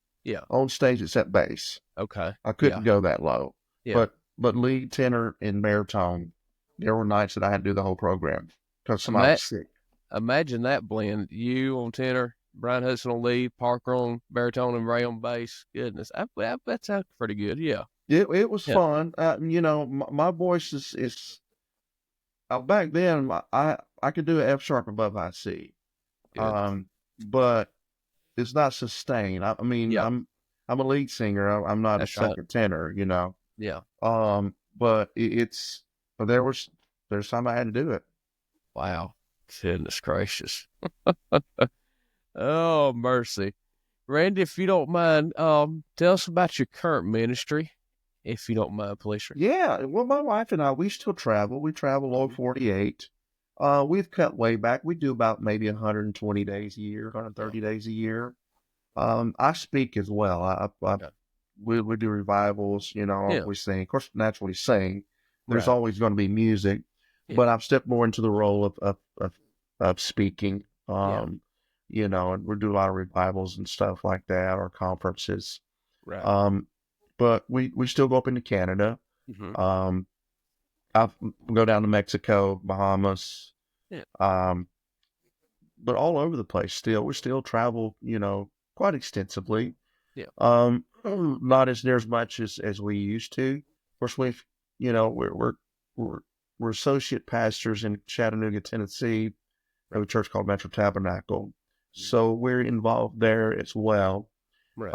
Speaker 3: on stage except bass.
Speaker 2: Okay.
Speaker 3: I couldn't go that low.
Speaker 2: Yeah.
Speaker 3: But lead, tenor, and baritone, there were nights that I had to do the whole program because somebody was sick.
Speaker 2: Imagine that blend. You on tenor, Brian Hudson on lead, Parker on baritone, and Ray on bass. Goodness, that sounds pretty good. Yeah.
Speaker 3: It was fun. My voice is back then. I could do an F sharp above high C, but it's not sustained. I mean, I'm a lead singer. I'm not a second tenor.
Speaker 2: Yeah.
Speaker 3: But there's time I had to do it.
Speaker 2: Wow. Goodness gracious. Oh, mercy. Randy, if you don't mind, tell us about your current ministry, if you don't mind, please, sir.
Speaker 3: Yeah. Well, my wife and I, we still travel. We travel over 48. We've cut way back. We do about maybe 120 days a year, 130 days a year. I speak as well. We do revivals, we sing. Of course, naturally sing. There's always going to be music, but I've stepped more into the role of speaking. And we do a lot of revivals and stuff like that, or conferences.
Speaker 2: Right.
Speaker 3: But we still go up into Canada. I go down to Mexico, Bahamas. But all over the place still. We still travel, quite extensively. Yeah. Not as near as much as we used to. Of course, we're associate pastors in Chattanooga, Tennessee, of a church called Metro Tabernacle. So we're involved there as well.
Speaker 2: Right.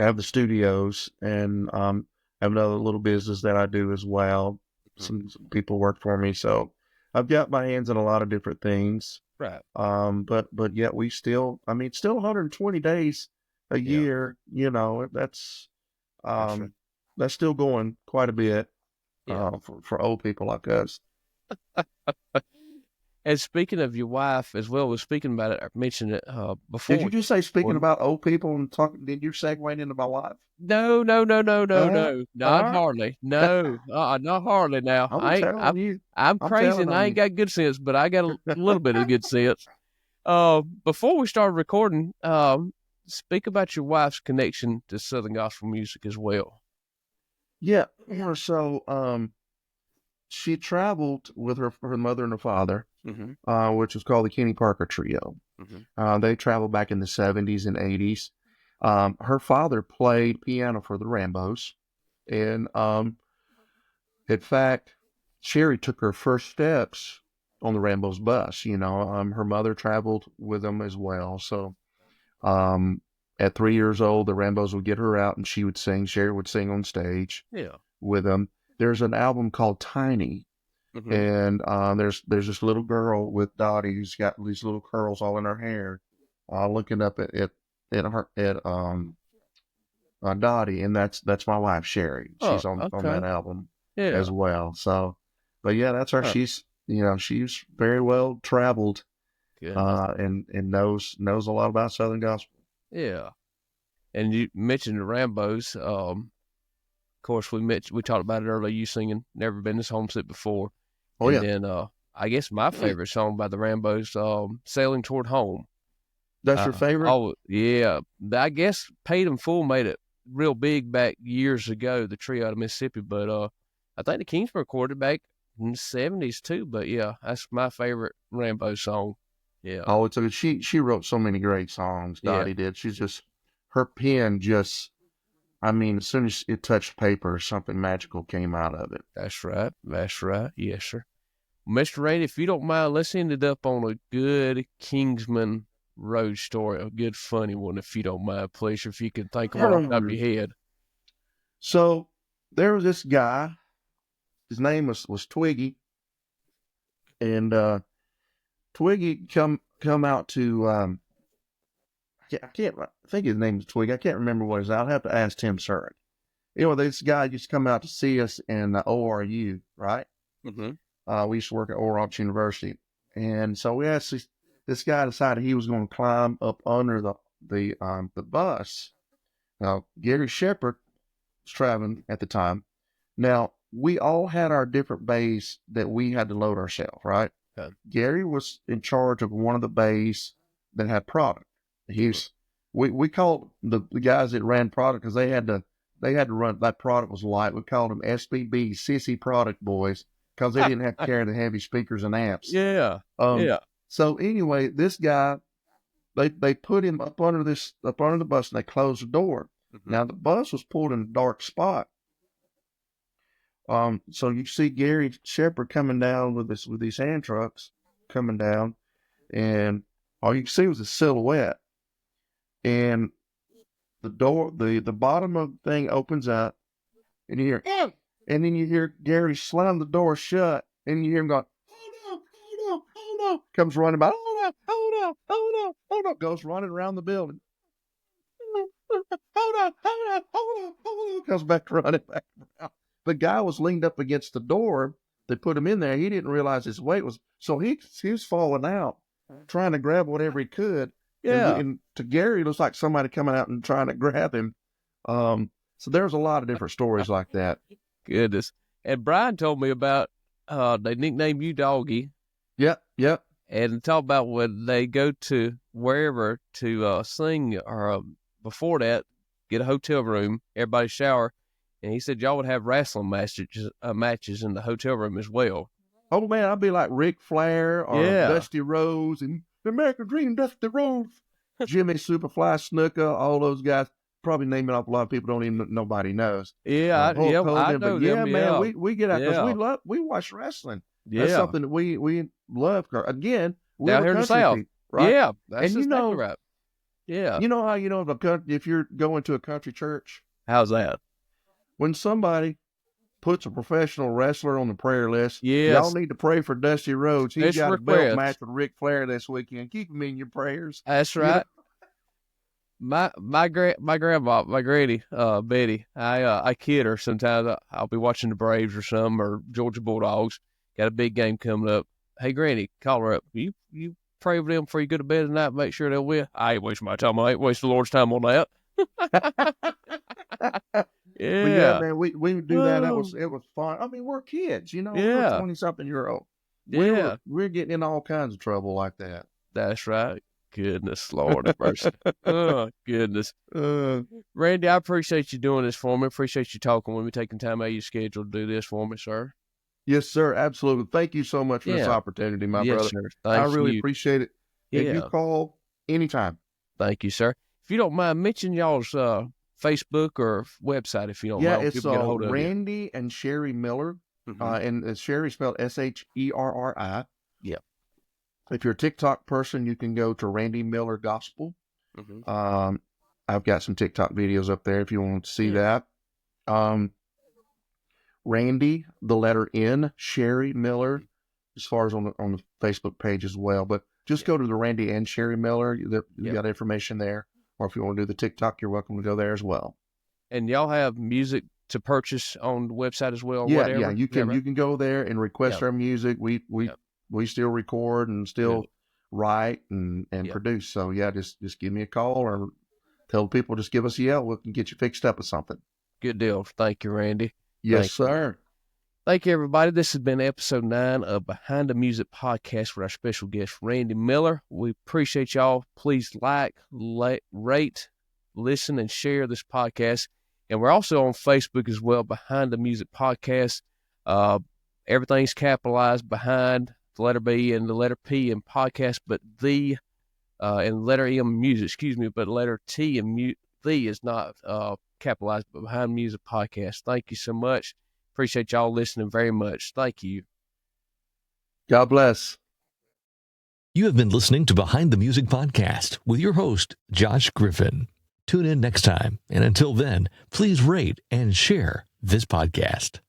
Speaker 3: I have the studios and have another little business that I do as well. Some people work for me, so I've got my hands in a lot of different things.
Speaker 2: Right.
Speaker 3: But yet we still 120 days a year, that's still going quite a bit for old people like us.
Speaker 2: And speaking of your wife as well, was speaking about it, I mentioned it before.
Speaker 3: Did you just say speaking about old people and talking? Did you segue into my wife?
Speaker 2: No, not hardly. No, not hardly. Now I'm crazy and I ain't got good sense, but I got a little bit of good sense. Before we started recording, speak about your wife's connection to Southern gospel music as well.
Speaker 3: Yeah. So, she traveled with her mother and her father, which was called the Kenny Parker Trio. They traveled back in the 70s and 80s. Her father played piano for the Rambos. And in fact, Sherri took her first steps on the Rambos bus. Her mother traveled with them as well. So at 3 years old, the Rambos would get her out and she would sing. Sherri would sing on stage
Speaker 2: Yeah.
Speaker 3: with them. There's an album called Tiny.
Speaker 2: Mm-hmm.
Speaker 3: And there's this little girl with Dottie who's got these little curls all in her hair, looking up at Dottie, and that's my wife Sherri. She's on that album as well. So, but yeah, that's her. She's she's very well traveled, and knows a lot about Southern gospel.
Speaker 2: Yeah, and you mentioned the Rambos. Of course, we talked about it earlier. You singing "Never Been This Homesick Before."
Speaker 3: Oh,
Speaker 2: and
Speaker 3: yeah.
Speaker 2: then I guess my favorite song by the Rambos, "Sailing Toward Home."
Speaker 3: That's your favorite?
Speaker 2: Oh, yeah. I guess Paid in Full made it real big back years ago, the trio out of Mississippi. But I think the Kingsmen recorded back in the 70s too. But yeah, that's my favorite Rambo song. Yeah.
Speaker 3: Oh, she wrote so many great songs. Dottie did. She's just, her pen just, I mean, as soon as it touched paper, something magical came out of it.
Speaker 2: That's right. Yes, sir. Mr. Randy, if you don't mind, let's end it up on a good Kingsman road story, a good funny one, if you don't mind, please, if you can think of one off the top of your head.
Speaker 3: So there was this guy, his name was Twiggy, and Twiggy come out to I think his name is Twiggy. I can't remember what his. I'll have to ask Tim Surratt. This guy used to come out to see us in ORU, right?
Speaker 2: Mm-hmm.
Speaker 3: We used to work at Oral Roberts University, and so we asked this guy decided he was going to climb up under the bus. Now Gary Shepard was traveling at the time. Now we all had our different bays that we had to load ourselves, right?
Speaker 2: Okay.
Speaker 3: Gary was in charge of one of the bays that had product. We called the guys that ran product because they had to run. That product was light. We called them SBB, Sissy Product Boys, because they didn't have to carry the heavy speakers and amps.
Speaker 2: Yeah.
Speaker 3: So anyway, this guy, they put him up under the bus and they closed the door. Mm-hmm. Now the bus was pulled in a dark spot. So you see Gary Shepard coming down with these hand trucks coming down, and all you can see was a silhouette. And the door, the bottom of the thing opens up, and you hear, and then you hear Gary slam the door shut, and you hear him going, "Oh no!" Comes running by, "Oh no!" Goes running around the building. "Oh no!" Comes back running back around. The guy was leaned up against the door. They put him in there. He didn't realize his weight was, so he was falling out, trying to grab whatever he could.
Speaker 2: Yeah.
Speaker 3: And to Gary, it looks like somebody coming out and trying to grab him. So there's a lot of different stories like that.
Speaker 2: Goodness. And Brian told me about, they nicknamed you Doggy.
Speaker 3: Yep.
Speaker 2: And talk about when they go to wherever to sing, or before that, get a hotel room, everybody shower. And he said y'all would have wrestling matches in the hotel room as well.
Speaker 3: Oh, man, I'd be like Ric Flair or Dusty Rhodes and the American Dream, Dusty Rhodes, Jimmy Superfly Snuka, all those guys. Probably naming off a lot of people nobody knows.
Speaker 2: Yeah, I know them.
Speaker 3: Yeah, man, we get out because we watch wrestling.
Speaker 2: Yeah.
Speaker 3: That's something that we love. Again, we're
Speaker 2: down here in the South,
Speaker 3: right?
Speaker 2: Yeah, that's
Speaker 3: and
Speaker 2: right. Yeah.
Speaker 3: You know how if you're going to a country church?
Speaker 2: How's that?
Speaker 3: When somebody puts a professional wrestler on the prayer list, y'all need to pray for Dusty Rhodes. He's got a belt match with Ric Flair this weekend. Keep him in your prayers.
Speaker 2: That's right. My grandma, my granny, Betty, I kid her sometimes. I'll be watching the Braves or something, or Georgia Bulldogs. Got a big game coming up. Hey, Granny, call her up. You pray for them before you go to bed tonight. Make sure they'll win. I ain't wasting my time. I ain't wasting the Lord's time on that.
Speaker 3: Yeah, man, we do that. It was fun. I mean, we're kids, We're 20-something-year-old. We're getting in all kinds of trouble like that.
Speaker 2: That's right. Goodness, Lord have mercy. Oh, goodness. Randy, I appreciate you doing this for me. Appreciate you talking with me, taking time out of your schedule to do this for me, sir.
Speaker 3: Yes, sir. Absolutely. Thank you so much for this opportunity, my brother.
Speaker 2: Sir.
Speaker 3: I really appreciate it.
Speaker 2: Yeah.
Speaker 3: And you call anytime.
Speaker 2: Thank you, sir. If you don't mind, mention y'all's Facebook or website, if you don't mind.
Speaker 3: Yeah, it's Randy and Sherri Miller. Mm-hmm. And Sherri spelled Sherri.
Speaker 2: Yeah.
Speaker 3: If you're a TikTok person, you can go to Randy Miller Gospel.
Speaker 2: Mm-hmm.
Speaker 3: I've got some TikTok videos up there if you want to see that. Randy, the letter N, Sherri Miller, as far as on the Facebook page as well. But just go to the Randy and Sherri Miller. You got information there. Or if you want to do the TikTok, you're welcome to go there as well.
Speaker 2: And y'all have music to purchase on the website as well?
Speaker 3: Yeah,
Speaker 2: whatever?
Speaker 3: yeah. You can go there and request our music. We still record and still write and produce. So yeah, just give me a call or tell people, just give us a yell. We can get you fixed up with something.
Speaker 2: Good deal. Thank you, Randy.
Speaker 3: Yes, sir.
Speaker 2: Thank you, everybody. This has been episode 9 of Behind the Music podcast with our special guest, Randy Miller. We appreciate y'all. Please like, rate, listen, and share this podcast. And we're also on Facebook as well, Behind the Music podcast. Everything's capitalized behind the letter B and the letter P in podcast, but the and letter M music, but letter T and the is not capitalized, but Behind Music podcast. Thank you so much. Appreciate y'all listening very much. Thank you.
Speaker 3: God bless.
Speaker 1: You have been listening to Behind the Music podcast with your host, Josh Griffin. Tune in next time, and until then, please rate and share this podcast.